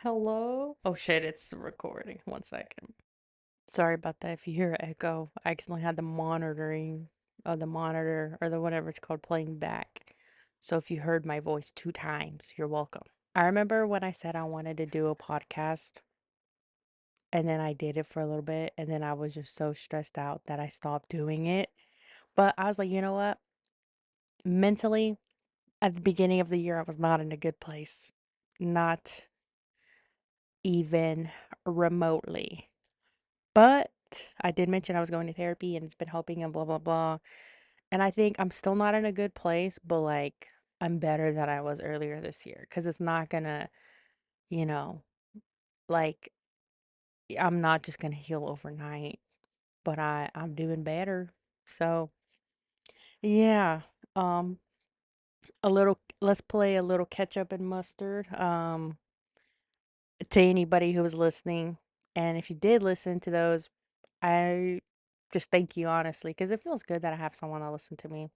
Hello? Oh shit, it's recording. One second. Sorry about that. If you hear an echo, I accidentally had the monitoring of the monitor or the whatever it's called playing back. So if you heard my voice two times, you're welcome. I remember when I said I wanted to do a podcast and then I did it for a little bit and then I was just so stressed out that I stopped doing it. But I was like, you know what? Mentally, at the beginning of the year, I was not in a good place. Not even remotely. But I did mention I was going to therapy and it's been helping and blah, blah, blah. And I think I'm still not in a good place, but like I'm better than I was earlier this year because it's not gonna, you know, like I'm not just gonna heal overnight, but I'm doing better. So yeah, um, let's play a little ketchup and mustard. To anybody who was listening, and if you did listen to those, I just thank you honestly because it feels good that I have someone to listen to me.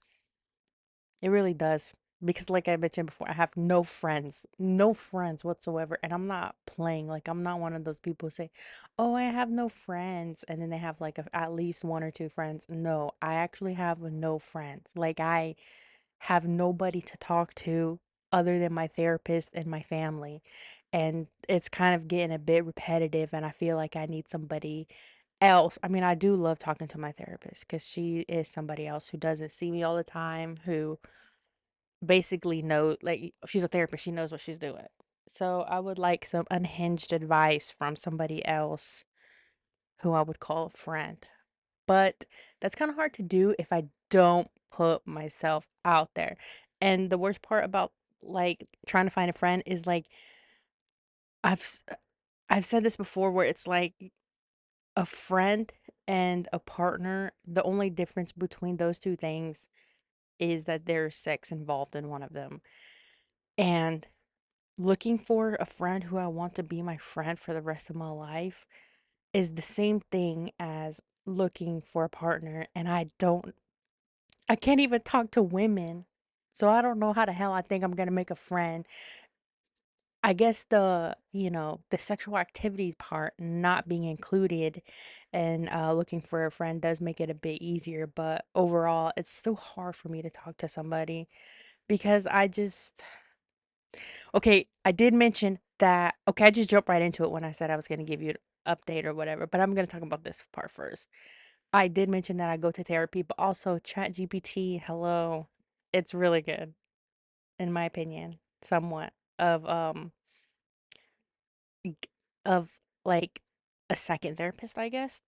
It really does. Because like I mentioned before, I have no friends, no friends whatsoever. And I'm not playing. Like I'm not one of those people who say, "Oh, I have no friends." And then they have like at least one or two friends. No, I actually have no friends. Like I have nobody to talk to other than my therapist and my family. And it's kind of getting a bit repetitive and I feel like I need somebody else. I mean, I do love talking to my therapist because she is somebody else who doesn't see me all the time, who basically know like she's a therapist, she knows what she's doing. So I would like some unhinged advice from somebody else who I would call a friend. But that's kind of hard to do if I don't put myself out there. And the worst part about like trying to find a friend is like I've s- I've said this before where it's like a friend and a partner, the only difference between those two things is that there's sex involved in one of them. And looking for a friend who I want to be my friend for the rest of my life is the same thing as looking for a partner. And I can't even talk to women. So I don't know how the hell I think I'm going to make a friend. I guess the sexual activities part not being included and looking for a friend does make it a bit easier. But overall, it's still hard for me to talk to somebody because okay, I did mention that. Okay, I just jumped right into it when I said I was going to give you an update or whatever, but I'm going to talk about this part first. I did mention that I go to therapy, but also ChatGPT, hello. It's really good in my opinion, somewhat of g- of like a second therapist, I guess.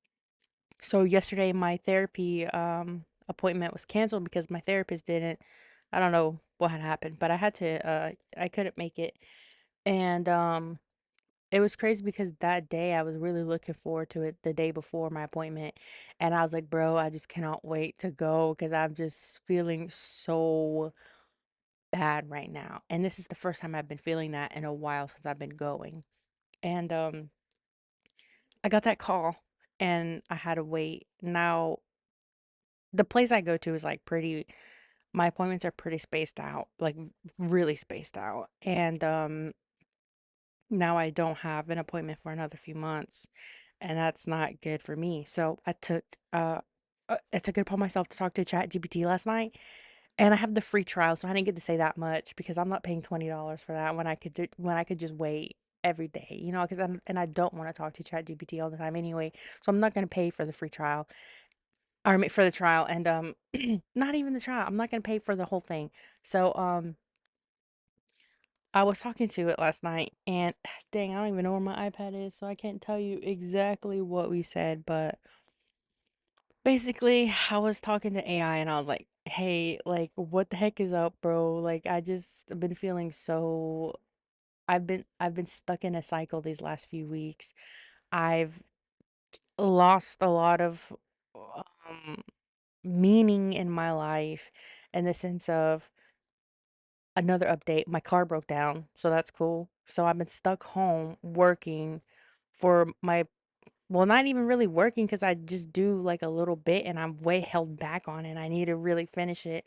So yesterday my therapy appointment was canceled because my therapist didn't, I don't know what had happened, but I couldn't make it. And it was crazy because that day I was really looking forward to it the day before my appointment. And I was like, bro, I just cannot wait to go because I'm just feeling so bad right now. And this is the first time I've been feeling that in a while since I've been going. And I got that call and I had to wait. Now, the place I go to is like my appointments are pretty spaced out, like really spaced out. And now I don't have an appointment for another few months, and that's not good for me. So I took it upon myself to talk to ChatGPT last night, and I have the free trial, so I didn't get to say that much because I'm not paying $20 for that when I could just wait every day, because and I don't want to talk to ChatGPT all the time anyway, so I'm not going to pay for the free trial or for the trial, and not even the trial. I'm not going to pay for the whole thing. So I was talking to it last night, and dang, I don't even know where my iPad is, so I can't tell you exactly what we said, but basically, I was talking to AI and I was like, "Hey, like, what the heck is up, bro? Like, I've been feeling so I've been stuck in a cycle these last few weeks. I've lost a lot of um meaning in my life in the sense of another update, my car broke down, so that's cool. So I've been stuck home working for my well, not even really working because I just do like a little bit and I'm way held back on it. I need to really finish it.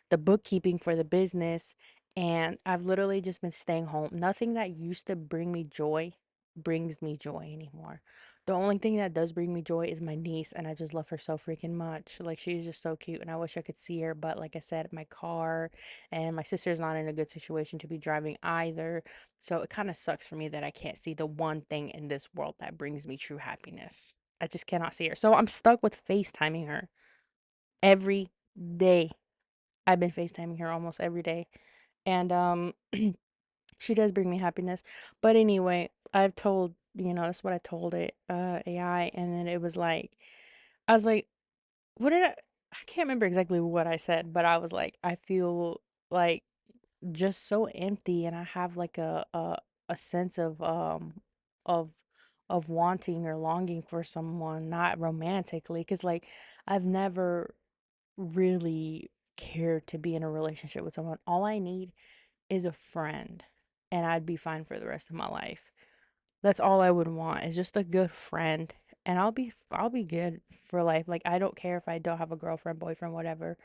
The bookkeeping for the business And I've literally just been staying home. Nothing that used to bring me joy brings me joy anymore. The only thing that does bring me joy is my niece, and I just love her so freaking much. Like, she's just so cute, and I wish I could see her. But, like I said, my car and my sister's not in a good situation to be driving either. So it kind of sucks for me that I can't see the one thing in this world that brings me true happiness. I just cannot see her. So I'm stuck with FaceTiming her every day. I've been FaceTiming her almost every day. And she does bring me happiness. But anyway, I've told, that's what I told it, AI, and then it was like, I was like, what did I can't remember exactly what I said, but I was like, I feel like just so empty, and I have like a sense of of wanting or longing for someone, not romantically, because like I've never really cared to be in a relationship with someone. All I need is a friend, and I'd be fine for the rest of my life. That's all I would want, is just a good friend, and I'll be good for life. Like, I don't care if I don't have a girlfriend, boyfriend, whatever.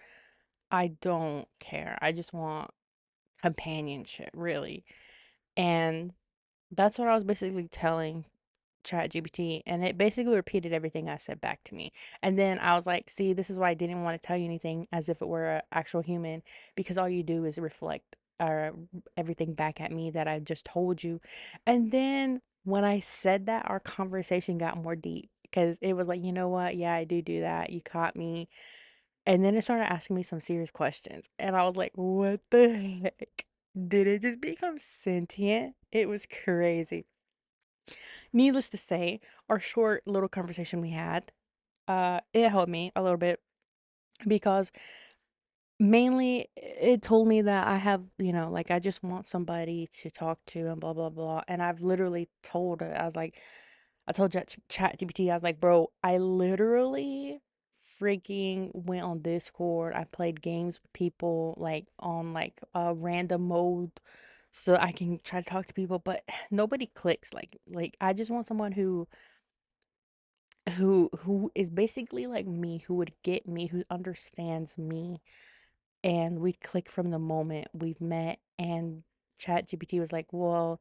I don't care. I just want companionship, really. And that's what I was basically telling ChatGPT, and it basically repeated everything I said back to me. And then I was like, see, this is why I didn't want to tell you anything as if it were an actual human, because all you do is reflect everything back at me that I just told you. And then when I said that, our conversation got more deep, because it was like, you know what? Yeah, I do that. You caught me. And then it started asking me some serious questions. And I was like, what the heck? Did it just become sentient? It was crazy. Needless to say, our short little conversation we had, it helped me a little bit, because mainly it told me that I have, like, I just want somebody to talk to and blah blah blah. And I've literally told it, I was like, I told ChatGPT, I was like, bro, I literally freaking went on Discord. I played games with people, like on like a random mode, so I can try to talk to people, but nobody clicks. Like I just want someone who is basically like me, who would get me, who understands me, and we click from the moment we've met. And ChatGPT was like, well,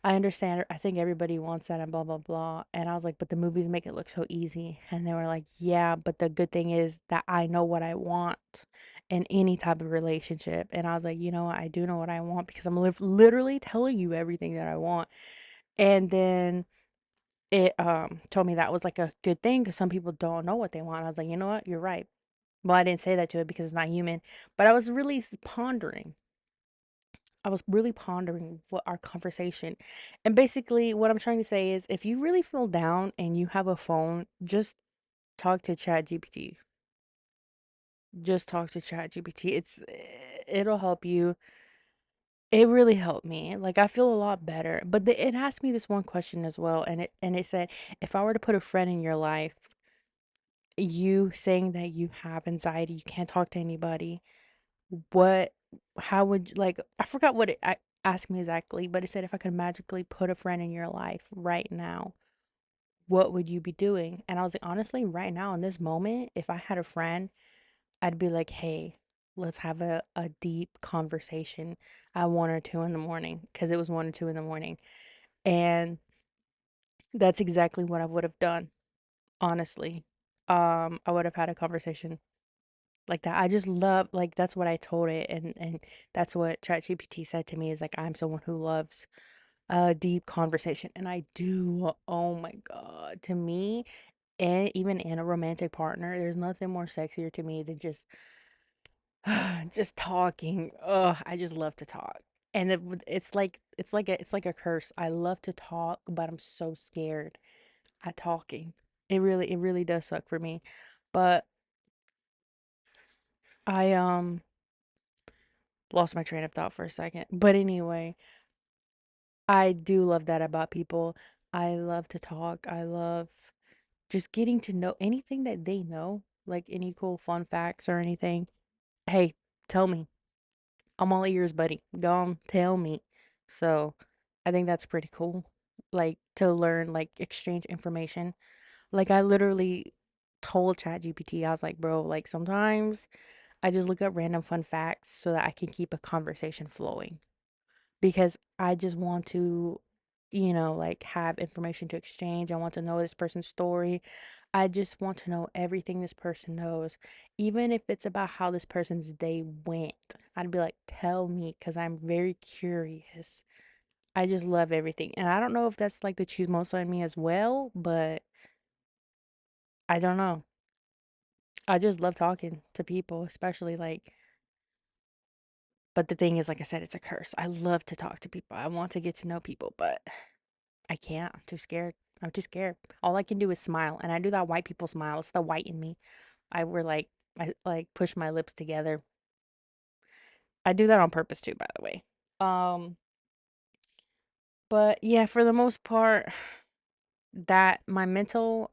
I understand, I think everybody wants that and blah blah blah. And I was like, but the movies make it look so easy. And they were like, yeah, but the good thing is that I know what I want in any type of relationship. And I was like, you know what, I do know what I want, because I'm literally telling you everything that I want. And then it told me that was like a good thing, because some people don't know what they want. I was like, you know what, you're right. Well, I didn't say that to it because it's not human, but I was really pondering. I was really pondering what our conversation. And basically, what I'm trying to say is, if you really feel down and you have a phone, just talk to ChatGPT. Just talk to ChatGPT. It'll help you. It really helped me. Like, I feel a lot better. But it asked me this one question as well, and it said, if I were to put a friend in your life, you saying that you have anxiety, you can't talk to anybody, what how would like, I forgot what it asked me exactly, but it said, if I could magically put a friend in your life right now, what would you be doing? And I was like, honestly, right now in this moment, if I had a friend, I'd be like, hey, let's have a deep conversation at 1 or 2 in the morning, because it was 1 or 2 in the morning. And that's exactly what I would have done, honestly. I would have had a conversation like that. I just love, like, that's what I told it, and that's what ChatGPT said to me, is like, I'm someone who loves a deep conversation, and I do. Oh my God. To me, and even in a romantic partner, there's nothing more sexier to me than just just talking. Oh, I just love to talk. And it's like a curse. I love to talk, but I'm so scared at talking. It really does suck for me. But I lost my train of thought for a second. But anyway, I do love that about people. I love to talk. I love just getting to know anything that they know, like any cool fun facts or anything. Hey, tell me. I'm all ears, buddy. Go on, tell me. So I think that's pretty cool. Like, to learn, like, exchange information. Like, I literally told ChatGPT, I was like, bro, like, sometimes I just look up random fun facts so that I can keep a conversation flowing because I just want to, like have information to exchange. I want to know this person's story. I just want to know everything this person knows, even if it's about how this person's day went. I'd be like, tell me, because I'm very curious. I just love everything. And I don't know if that's like the chismosa in me as well, but I don't know. I just love talking to people, especially like, but the thing is, like I said, it's a curse. I love to talk to people. I want to get to know people, but I can't. I'm too scared. I'm too scared. All I can do is smile, and I do that white people smile. It's the white in me. I like push my lips together. I do that on purpose too, by the way. Um, but yeah, for the most part, that my mental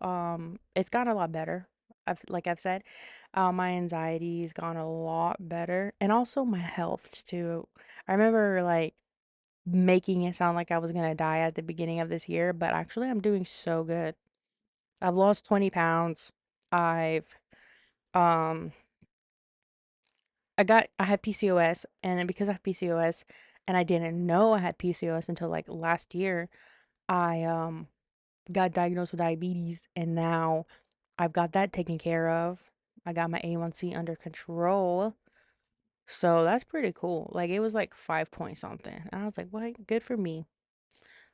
it's gotten a lot better. I've said, my anxiety's gone a lot better, and also my health too. I remember like making it sound like I was gonna die at the beginning of this year, but actually I'm doing so good. I've lost 20 pounds. I've um I have PCOS, and then because I have PCOS and I didn't know I had PCOS until like last year, I got diagnosed with diabetes, and now I've got that taken care of. I got my A1C under control. So that's pretty cool. Like it was like 5 point something. And I was like, "What? Good for me."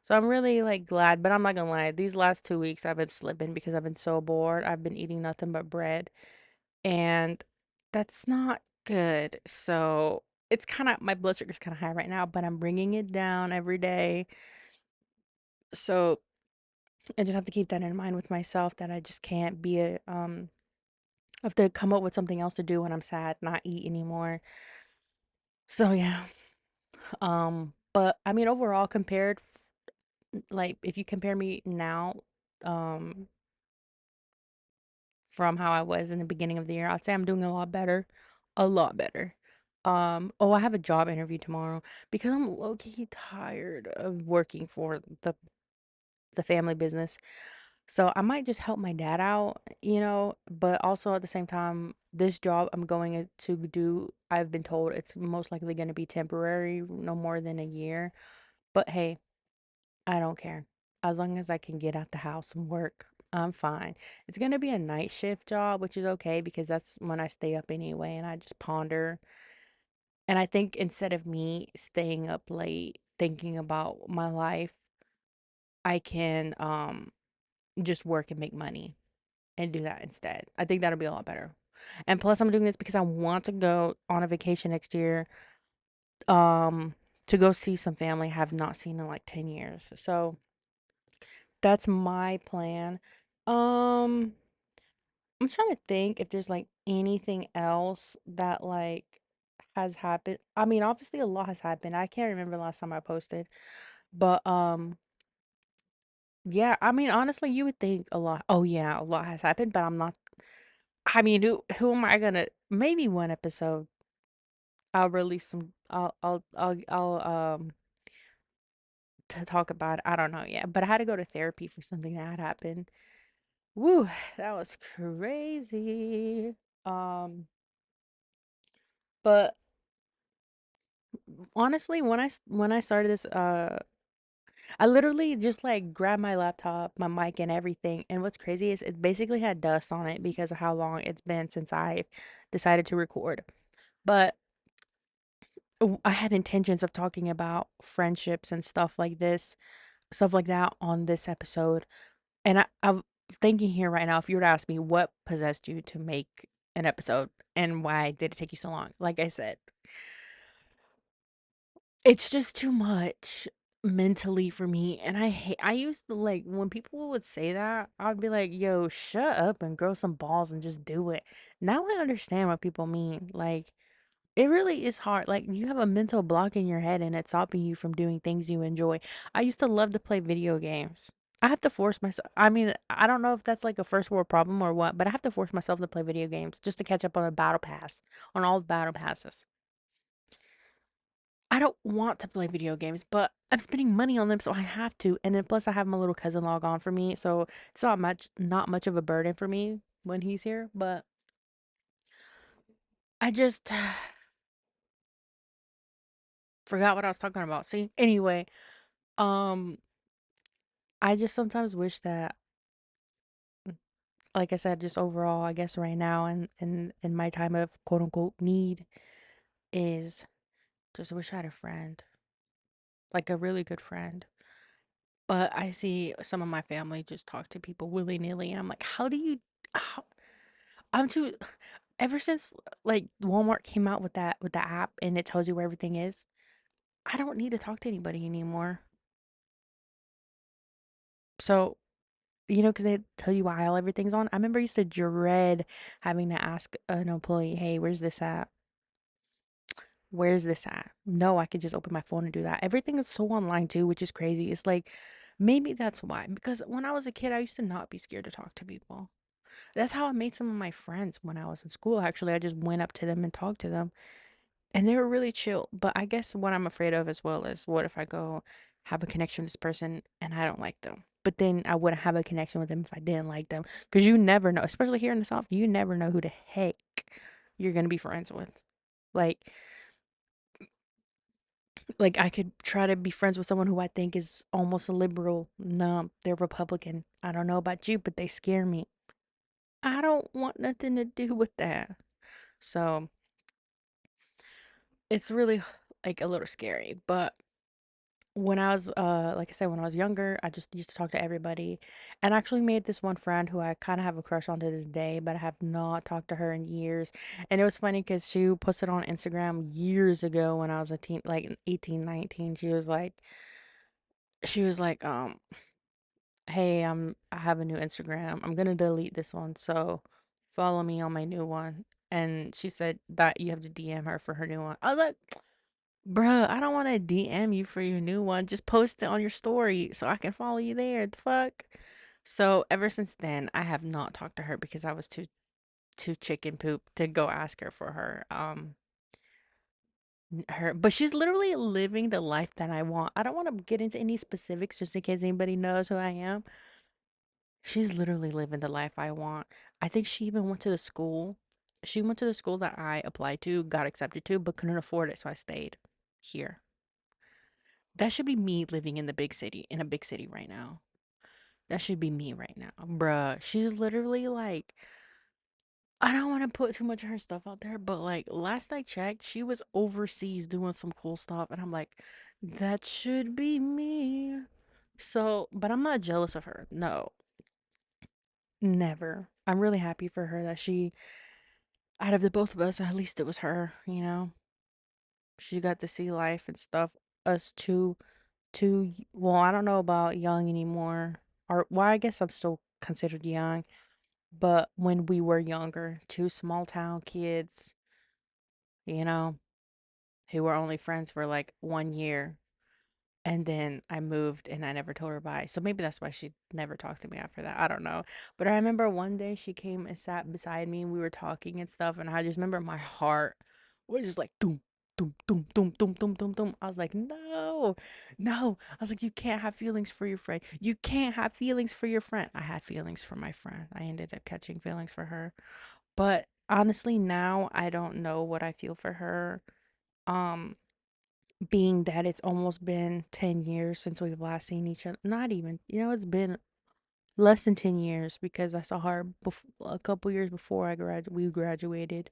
So I'm really like glad, but I'm not gonna lie. These last 2 weeks I've been slipping because I've been so bored. I've been eating nothing but bread, and that's not good. So it's kind of my blood sugar's kind of high right now, but I'm bringing it down every day. So I just have to keep that in mind with myself that I just can't be I have to come up with something else to do when I'm sad, not eat anymore. So yeah. But I mean overall like if you compare me now um from how I was in the beginning of the year, I'd say I'm doing a lot better. A lot better. Oh, I have a job interview tomorrow because I'm low key tired of working for the family business. So I might just help my dad out, but also at the same time, this job I'm going to do, I've been told it's most likely going to be temporary, no more than a year. But hey, I don't care. As long as I can get out the house and work, I'm fine. It's going to be a night shift job, which is okay because that's when I stay up anyway and I just ponder. And I think instead of me staying up late thinking about my life, I can just work and make money and do that instead. I think that'll be a lot better. And plus I'm doing this because I want to go on a vacation next year um to go see some family I have not seen in like 10 years. So that's my plan. Um I'm trying to think if there's like anything else that like has happened. I mean, obviously a lot has happened. I can't remember the last time I posted. But yeah, I mean honestly you would think a lot. Oh yeah, a lot has happened, but I'm not. I mean, who am I gonna? Maybe one episode I'll release some. I'll to talk about it. I don't know yet, but I had to go to therapy for something that had happened. Woo, that was crazy. Um, but honestly, when I started this, I literally just like grabbed my laptop, my mic, and everything. And what's crazy is it basically had dust on it because of how long it's been since I've decided to record. But I had intentions of talking about friendships and stuff like that on this episode. And I'm thinking here right now, if you were to ask me what possessed you to make an episode and why did it take you so long? Like I said, it's just too much mentally for me. And I used to like, when people would say that, I'd be like, yo, shut up and grow some balls and just do it. Now I understand what people mean. Like, it really is hard. Like, you have a mental block in your head and it's stopping you from doing things you enjoy. I used to love to play video games. I have to force myself. I mean, I don't know if that's like a first world problem or what, but I have to force myself to play video games just to catch up on the battle pass, on all the battle passes. I don't want to play video games, but I'm spending money on them, so I have to. And then plus I have my little cousin log on for me, so it's not much of a burden for me when he's here, but I just forgot what I was talking about. See? Anyway, um, I just sometimes wish that, like I said, just overall, I guess right now and in my time of quote unquote need is just wish I had a friend, like a really good friend. But I see some of my family just talk to people willy nilly, and I'm like, how do you? How, I'm too. Ever since like Walmart came out with the app and it tells you where everything is, I don't need to talk to anybody anymore. So because they tell you why all everything's on. I remember I used to dread having to ask an employee, "Hey, where's this at? Where's this at?" No, I could just open my phone and do that. Everything is so online too, which is crazy. It's like maybe that's why. Because when I was a kid, I used to not be scared to talk to people. That's how I made some of my friends when I was in school. Actually, I just went up to them and talked to them, and they were really chill. But I guess what I'm afraid of as well is what if I go have a connection with this person and I don't like them? But then I wouldn't have a connection with them if I didn't like them. Because you never know, especially here in the South, you never know who the heck you're going to be friends with. Like, like I could try to be friends with someone who I think is almost a liberal. No, they're Republican. I don't know about you, but they scare me. I don't want nothing to do with that. So it's really like a little scary. But when I was like I said, when I was younger, I just used to talk to everybody, and I actually made this one friend who I kind of have a crush on to this day, but I have not talked to her in years. And it was funny because she posted on Instagram years ago when I was a teen, like 18, 19. She was like, hey, I have a new Instagram. I'm gonna delete this one, so follow me on my new one. And she said that you have to DM her for her new one. I was like, bruh, I don't want to DM you for your new one. Just post it on your story so I can follow you there. The fuck? So ever since then, I have not talked to her because I was too chicken poop to go ask her for her. But she's literally living the life that I want. I don't want to get into any specifics just in case anybody knows who I am. She's literally living the life I want. I think she even went to the school. She went to the school that I applied to, got accepted to, but couldn't afford it, so I stayed here. That should be me living in the big city, in a big city right now. That should be me right now. Bruh, she's literally like, I don't want to put too much of her stuff out there, but like last I checked, she was overseas doing some cool stuff. And I'm like, that should be me. So, but I'm not jealous of her. No, never. I'm really happy for her that out of the both of us, at least it was her. She got to see life and stuff. Us well, I don't know about young anymore. Or well, I guess I'm still considered young, but when we were younger, two small town kids, you know, who were only friends for like 1 year. And then I moved and I never told her bye. So maybe that's why she never talked to me after that. I don't know. But I remember one day she came and sat beside me and we were talking and stuff. And I just remember my heart was just like, doom, doom, doom, doom, doom, doom, doom, doom. I was like, no, no. I was like, you can't have feelings for your friend. You can't have feelings for your friend. I had feelings for my friend. I ended up catching feelings for her. But honestly, now I don't know what I feel for her. Um, being that it's almost been 10 years since we've last seen each other. Not even, it's been less than 10 years because I saw her a couple years before we graduated.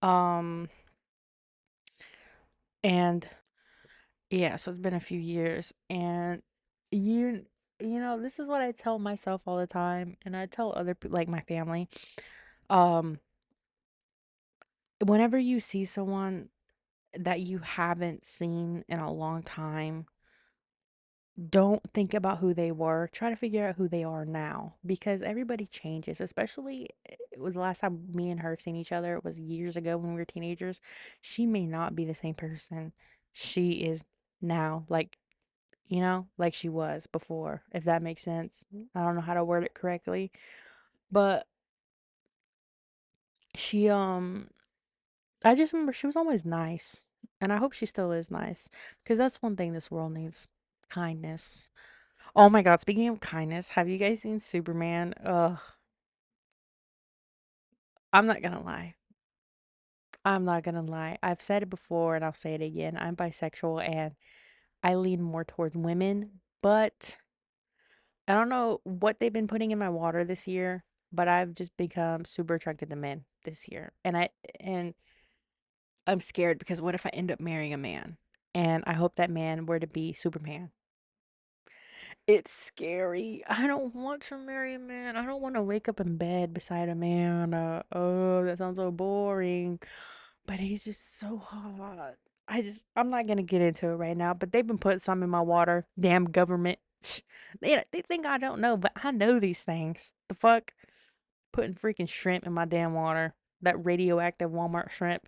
Um, and yeah, so it's been a few years. And you, this is what I tell myself all the time, and I tell other people, like my family. Um, Whenever you see someone that you haven't seen in a long time, don't think about who they were. Try to figure out who they are now because everybody changes, especially it was the last time me and her have seen each other. It was years ago when we were teenagers. She may not be the same person she is now, like she was before, if that makes sense. I don't know how to word it correctly, but she, I just remember she was always nice, and I hope she still is nice because that's one thing this world needs: kindness. Oh my God, speaking of kindness, have you guys seen Superman? Ugh, I'm not gonna lie. I'm not gonna lie. I've said it before and I'll say it again. I'm bisexual and I lean more towards women, but I don't know what they've been putting in my water this year, but I've just become super attracted to men this year. And I'm scared because what if I end up marrying a man? And I hope that man were to be Superman. It's scary. I don't want to marry a man. I don't want to wake up in bed beside a man. Oh, that sounds so boring. But he's just so hot. I'm not gonna get into it right now. But they've been putting some in my water. Damn government. They think I don't know, but I know these things. The fuck, putting freaking shrimp in my damn water. That radioactive Walmart shrimp.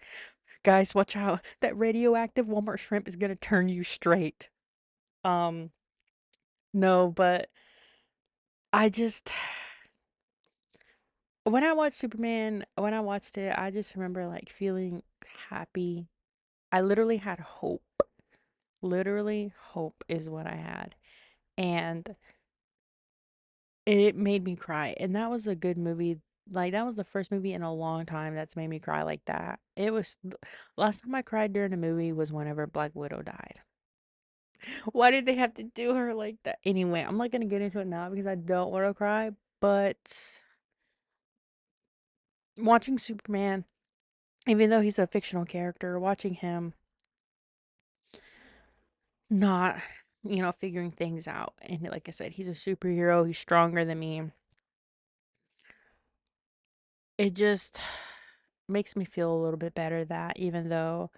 Guys, watch out. That radioactive Walmart shrimp is gonna turn you straight. Um, no, but I just when I watched it, I just remember like feeling happy. I literally had hope. Literally, hope is what I had. And it made me cry. And that was a good movie. Like, that was the first movie in a long time that's made me cry like that. Last time I cried during a movie was whenever Black Widow died. Why did they have to do her like that? Anyway, I'm not gonna get into it now because I don't want to cry, but watching Superman, even though he's a fictional character, watching him not, figuring things out. And like I said, he's a superhero, he's stronger than me. It just makes me feel a little bit better that even though,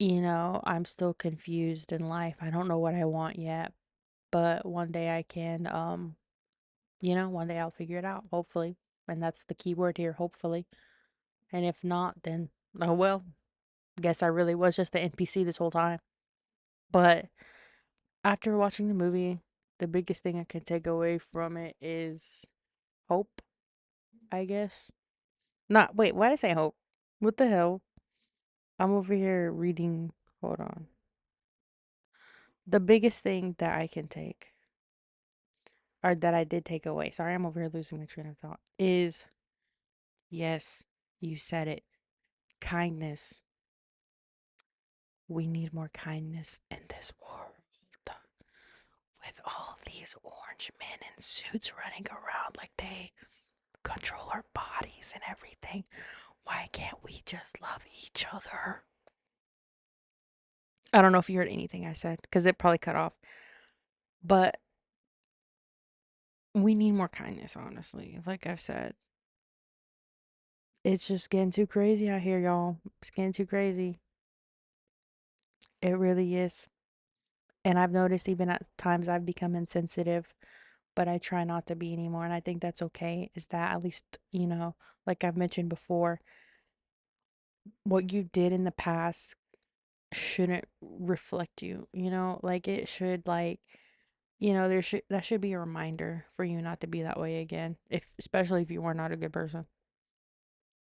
I'm still confused in life, I don't know what I want yet, but one day I can, one day I'll figure it out, hopefully. And that's the key word here, hopefully. And if not, then, oh well, guess I really was just the NPC this whole time. But after watching the movie, the biggest thing I can take away from it is hope, I guess. Not, wait, why did I say hope? What the hell? I'm over here reading. Hold on. The biggest thing that I can take, or that I did take away, sorry, I'm over here losing my train of thought, is yes, you said it. Kindness. We need more kindness in this world. With all these orange men in suits running around like they control our bodies and everything, why can't we just love each other? I don't know if you heard anything I said because it probably cut off, but we need more kindness, honestly. Like I've said, it's just getting too crazy out here, y'all. It's getting too crazy. It really is. And I've noticed even at times I've become insensitive, but I try not to be anymore. And I think that's okay. Is that at least, like I've mentioned before, what you did in the past shouldn't reflect you, like it should, like, that should be a reminder for you not to be that way again, if especially if you are not a good person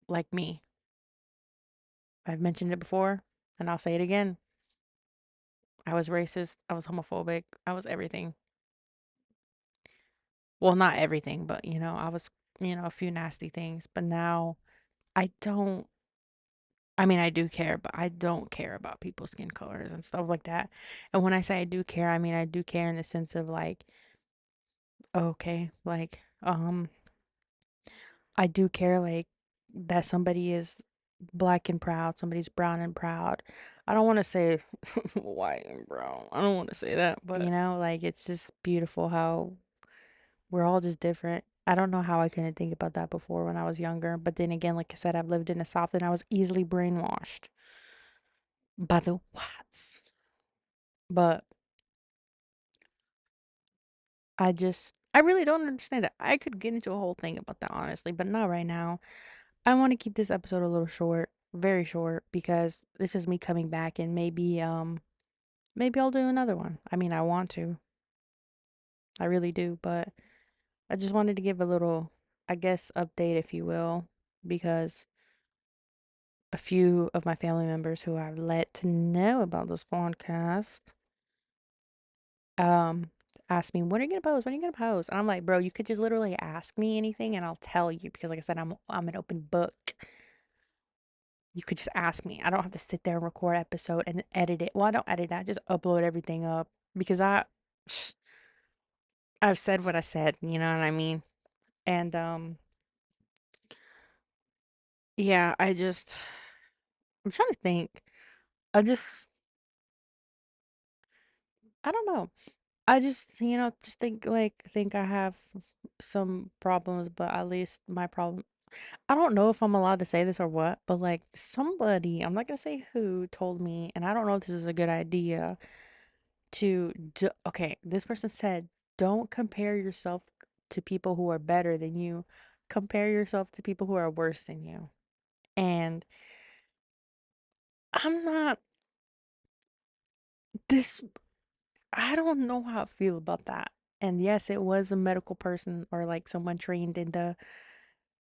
like me. I've mentioned it before and I'll say it again. I was racist, I was homophobic, I was everything. Well, not everything, but I was, a few nasty things, but now I don't. I mean, I do care, but I don't care about people's skin colors and stuff like that. And when I say I do care, I mean I do care in the sense of like, okay, like, I do care like that somebody is black and proud, somebody's brown and proud. I don't want to say white and brown. I don't want to say that, but like it's just beautiful how we're all just different. I don't know how I couldn't think about that before when I was younger, but then again, like I said, I've lived in the South and I was easily brainwashed by the whites. But I really don't understand that. I could get into a whole thing about that, honestly, but not right now. I want to keep this episode a little short, very short, because this is me coming back and maybe I'll do another one. I mean, I want to. I really do, but I just wanted to give a little, I guess, update, if you will, because a few of my family members who I've let to know about this podcast um asked me, when are you gonna post? When are you gonna post? And I'm like, bro, you could just literally ask me anything and I'll tell you because like I said, I'm an open book. You could just ask me. I don't have to sit there and record episode and then edit it. Well, I don't edit it. I just upload everything up because I've said what I said, you know what I mean? And yeah, I'm trying to think. I just I don't know. I just, just think I have some problems, but at least my problem I don't know if I'm allowed to say this or what, but like somebody, I'm not gonna say who, told me, and I don't know if this is a good idea okay, this person said, don't compare yourself to people who are better than you. Compare yourself to people who are worse than you. And I'm not this I don't know how I feel about that. And yes, it was a medical person or like someone trained in the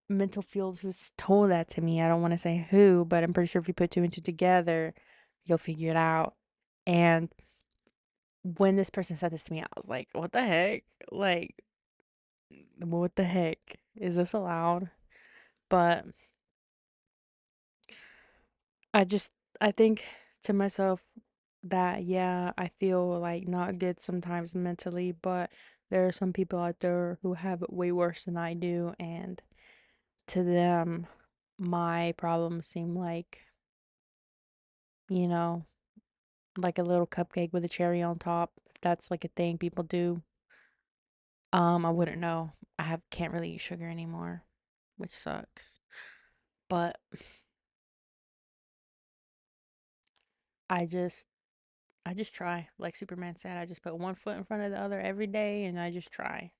mental field who's told that to me. I don't want to say who, but I'm pretty sure if you put two and two together, you'll figure it out. And when this person said this to me, I was like, what the heck? Like, what the heck? Is this allowed? But I just, I think to myself that, yeah, I feel like not good sometimes mentally, but there are some people out there who have it way worse than I do. And to them, my problems seem like, you know, like a little cupcake with a cherry on top. If that's like a thing people do. I wouldn't know. Can't really eat sugar anymore, which sucks. But I just I just try. Like Superman said, I just put one foot in front of the other every day and I just try.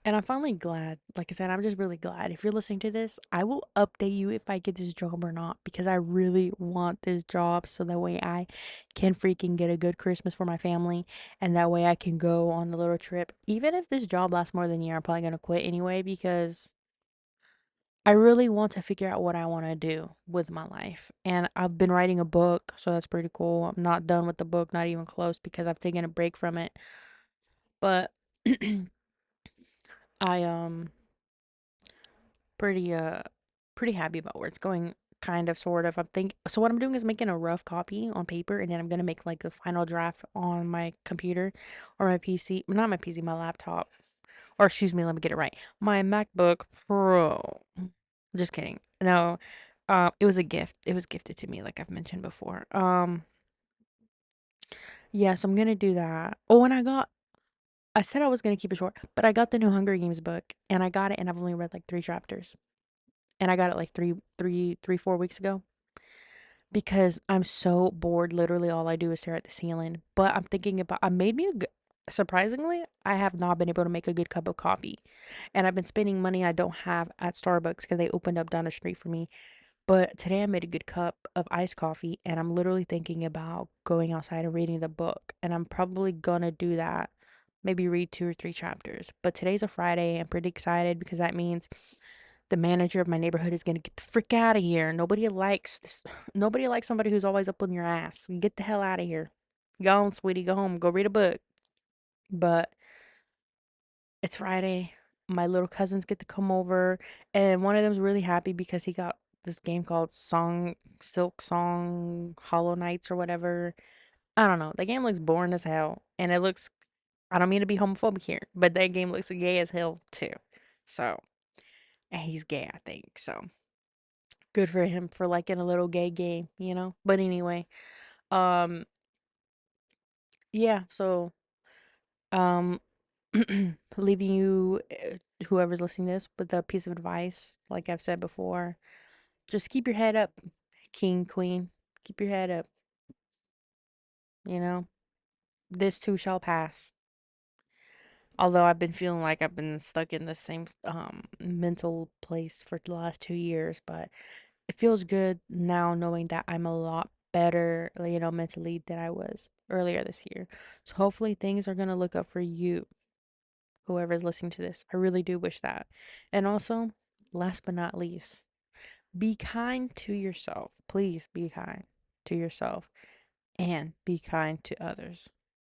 And I'm finally glad. Like I said, I'm just really glad. If you're listening to this, I will update you if I get this job or not because I really want this job so that way I can freaking get a good Christmas for my family and that way I can go on a little trip. Even if this job lasts more than a year, I'm probably going to quit anyway because I really want to figure out what I want to do with my life. And I've been writing a book, so that's pretty cool. I'm not done with the book, not even close because I've taken a break from it. But I pretty pretty happy about where it's going, kind of, sort of. So what I'm doing is making a rough copy on paper and then I'm going to make like the final draft on my computer or my PC, not my PC, my laptop. Or excuse me, let me get it right. My MacBook Pro. Just kidding. No. It was a gift. It was gifted to me like I've mentioned before. Yes, I'm going to do that. Oh, and I said I was going to keep it short, but I got the new Hunger Games book and I got it and I've only read like 3 chapters. And I got it like 4 weeks ago because I'm so bored. Literally, all I do is stare at the ceiling. But I'm thinking about, I made me a good, surprisingly, I have not been able to make a good cup of coffee. And I've been spending money I don't have at Starbucks because they opened up down the street for me. But today I made a good cup of iced coffee and I'm literally thinking about going outside and reading the book. And I'm probably gonna do that. Maybe read 2 or 3 chapters. But today's a Friday. I'm pretty excited because that means the manager of my neighborhood is gonna get the frick out of here. Nobody likes this. Nobody likes somebody who's always up on your ass. Get the hell out of here. Go on, sweetie. Go home. Go read a book. But it's Friday. My little cousins get to come over, and one of them's really happy because he got this game called Silk Song Hollow Knights or whatever. I don't know. The game looks boring as hell, and it looks. I don't mean to be homophobic here, but that game looks gay as hell too. So, and he's gay, I think. So, good for him for liking a little gay game, you know? But anyway, um yeah, so um leaving you whoever's listening to this with a piece of advice, like I've said before, just keep your head up, king, queen. Keep your head up, you know? This too shall pass. Although I've been feeling like I've been stuck in the same mental place for the last 2 years, but it feels good now knowing that I'm a lot better, mentally than I was earlier this year. So hopefully things are going to look up for you, whoever's listening to this. I really do wish that. And also, last but not least, be kind to yourself. Please be kind to yourself and be kind to others.